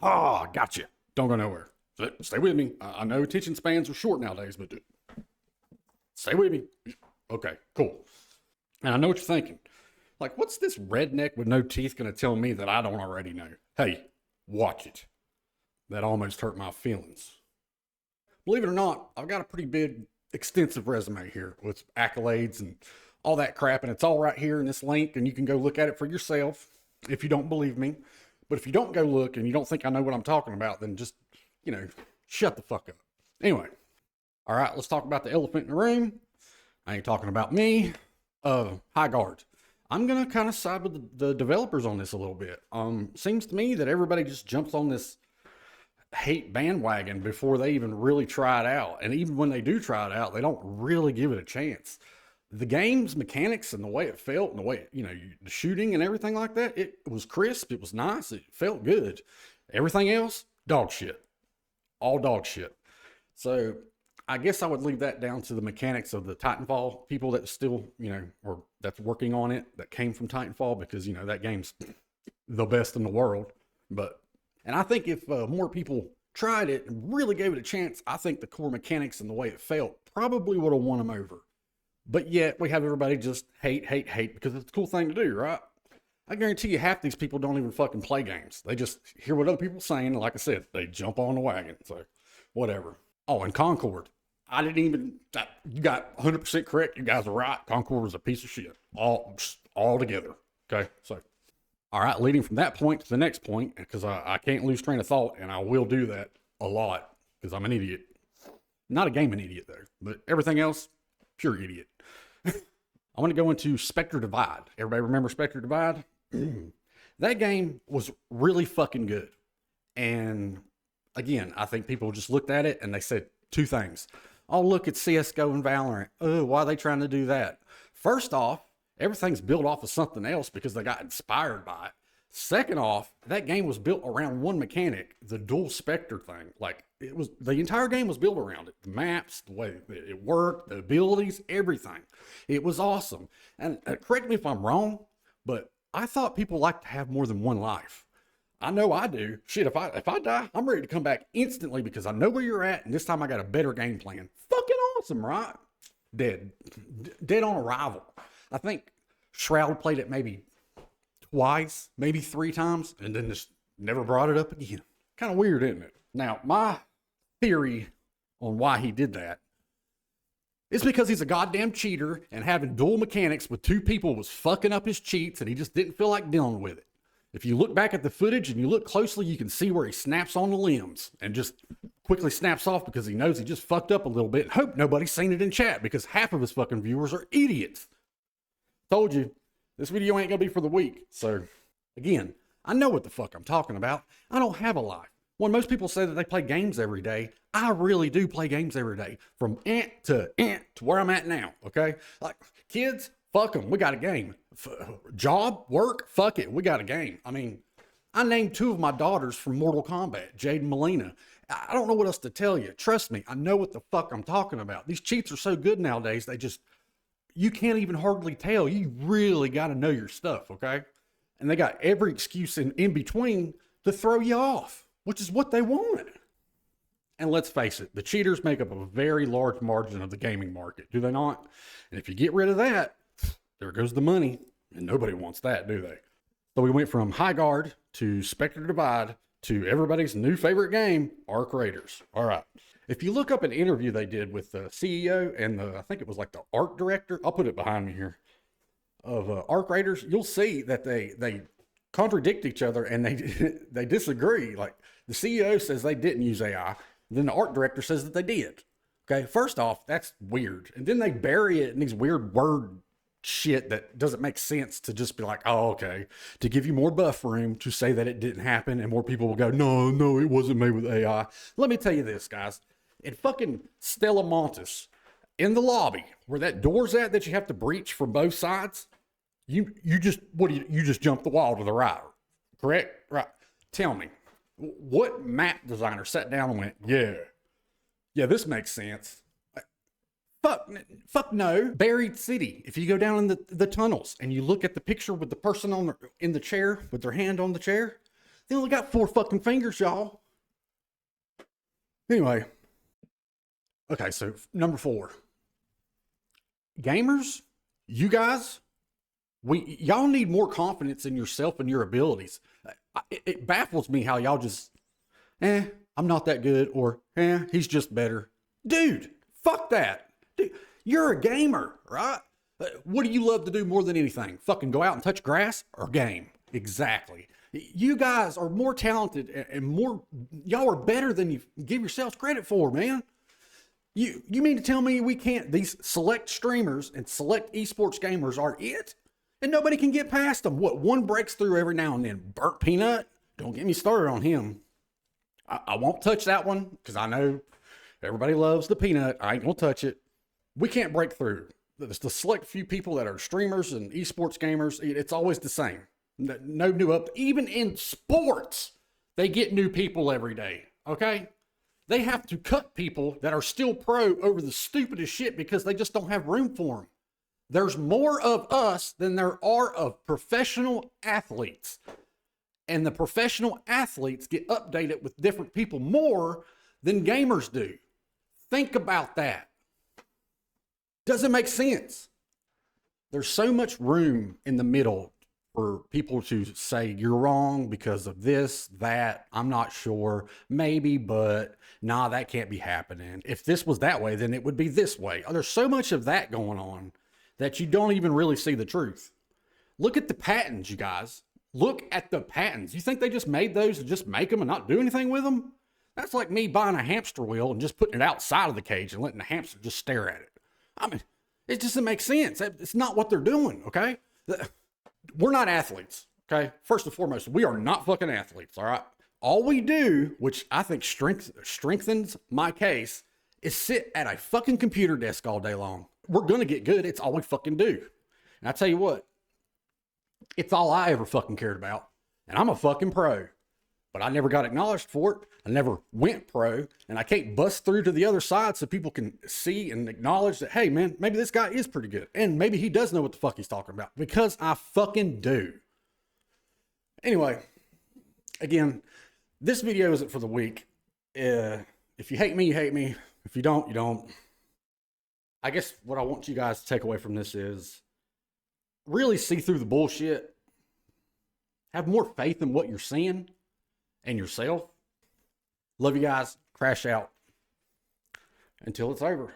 Ah, gotcha. Don't go nowhere. Stay with me. I know attention spans are short nowadays, but stay with me. Okay, cool. And I know what you're thinking. Like, what's this redneck with no teeth going to tell me that I don't already know? Hey, watch it. That almost hurt my feelings. Believe it or not, I've got a pretty big, extensive resume here with accolades and all that crap, and it's all right here in this link, and you can go look at it for yourself if you don't believe me. But if you don't go look and you don't think I know what I'm talking about, then just, shut the fuck up. Anyway, all right, let's talk about the elephant in the room. I ain't talking about me. High guard. I'm going to kind of side with the developers on this a little bit. Seems to me that everybody just jumps on this hate bandwagon before they even really try it out. And even when they do try it out, they don't really give it a chance. The game's mechanics and the way it felt and the way, the shooting and everything like that, it was crisp. It was nice. It felt good. Everything else, dog shit. All dog shit. So I guess I would leave that down to the mechanics of the Titanfall people that still, or that's working on it, that came from Titanfall, because, that game's the best in the world. And I think if more people tried it and really gave it a chance, I think the core mechanics and the way it felt probably would have won them over. But yet we have everybody just hate because it's a cool thing to do, right? I guarantee you half these people don't even fucking play games. They just hear what other people are saying. And like I said, they jump on the wagon. So whatever. Oh, and Concord. You got 100% correct. You guys are right. Concord was a piece of shit. All together. Okay. So, all right. Leading from that point to the next point, because I can't lose train of thought, and I will do that a lot because I'm an idiot. Not a gaming idiot though, but everything else, pure idiot. I want to go into Spectre Divide. Everybody remember Spectre Divide? That game was really fucking good. And again, I think people just looked at it and they said two things. Oh, look at CSGO and Valorant. Oh, why are they trying to do that? First off, everything's built off of something else because they got inspired by it. Second off, that game was built around one mechanic, the dual Spectre thing. Like, the entire game was built around it. The maps, the way it worked, the abilities, everything. It was awesome. And correct me if I'm wrong, but I thought people like to have more than one life. I know I do. Shit, if I die, I'm ready to come back instantly because I know where you're at, and this time I got a better game plan. Fucking awesome, right? Dead on arrival. I think Shroud played it maybe twice, maybe 3 times, and then just never brought it up again. Kind of weird, isn't it? Now, my theory on why he did that is because he's a goddamn cheater, and having dual mechanics with 2 people was fucking up his cheats, and he just didn't feel like dealing with it. If you look back at the footage and you look closely, you can see where he snaps on the limbs and just quickly snaps off because he knows he just fucked up a little bit, and hope nobody's seen it in chat because half of his fucking viewers are idiots. Told you, this video ain't gonna be for the weak. So again, I know what the fuck I'm talking about. I don't have a life. When most people say that they play games every day, I really do play games every day. From ant to where I'm at now, okay? Like, kids, fuck them, we got a game. Job, work, fuck it, we got a game. I mean, I named 2 of my daughters from Mortal Kombat, Jade and Melina. I don't know what else to tell you. Trust me, I know what the fuck I'm talking about. These cheats are so good nowadays, you can't even hardly tell. You really got to know your stuff, okay? And they got every excuse in between to throw you off, which is what they want. And let's face it, the cheaters make up a very large margin of the gaming market, do they not? And if you get rid of that, there goes the money, and nobody wants that, do they? So we went from High Guard to Spectre Divide to everybody's new favorite game, Arc Raiders. All right. If you look up an interview they did with the CEO and I think it was like the art director, I'll put it behind me here, of Arc Raiders, you'll see that they contradict each other and they disagree. Like, the CEO says they didn't use AI, then the art director says that they did. Okay, first off, that's weird. And then they bury it in these weird word shit that doesn't make sense to just be like, oh, okay, to give you more buff room to say that it didn't happen, and more people will go, no, it wasn't made with AI. Let me tell you this, guys. In fucking Stella Montes, in the lobby, where that door's at that you have to breach from both sides, you just jump the wall to the right, correct? Right. Tell me, what map designer sat down and went, yeah, this makes sense. Fuck no. Buried City. If you go down in the tunnels and you look at the picture with the person in the chair with their hand on the chair, They only got 4 fucking fingers, y'all. Anyway. Okay, so number 4. Gamers, you guys, y'all need more confidence in yourself and your abilities. It baffles me how y'all just, I'm not that good, or he's just better. Dude, fuck that. Dude, you're a gamer, right? What do you love to do more than anything? Fucking go out and touch grass or game? Exactly. You guys are more talented and more, y'all are better than you give yourselves credit for, man. You mean to tell me we can't, these select streamers and select esports gamers are it? And nobody can get past them. What, one breaks through every now and then. Burnt Peanut? Don't get me started on him. I won't touch that one because I know everybody loves the peanut. I ain't gonna touch it. We can't break through. There's the select few people that are streamers and esports gamers. It's always the same. No new up. Even in sports, they get new people every day. Okay? They have to cut people that are still pro over the stupidest shit because they just don't have room for them. There's more of us than there are of professional athletes. And the professional athletes get updated with different people more than gamers do. Think about that. Doesn't make sense. There's so much room in the middle for people to say you're wrong because of this, that, I'm not sure, maybe, but nah, that can't be happening. If this was that way, then it would be this way. There's so much of that going on that you don't even really see the truth. Look at the patents, you guys. Look at the patents. You think they just made those to just make them and not do anything with them? That's like me buying a hamster wheel and just putting it outside of the cage and letting the hamster just stare at it. I mean, it just doesn't make sense. It's not what they're doing, okay? We're not athletes, okay? First and foremost, we are not fucking athletes, all right? All we do, which I think strengthens my case, is sit at a fucking computer desk all day long. We're gonna get good. It's all we fucking do. And I tell you what, it's all I ever fucking cared about. And I'm a fucking pro. But I never got acknowledged for it. I never went pro. And I can't bust through to the other side so people can see and acknowledge that, hey, man, maybe this guy is pretty good. And maybe he does know what the fuck he's talking about. Because I fucking do. Anyway, again, this video isn't for the weak. If you hate me, you hate me. If you don't, you don't. I guess what I want you guys to take away from this is really see through the bullshit. Have more faith in what you're seeing and yourself. Love you guys. Crash out. Until it's over.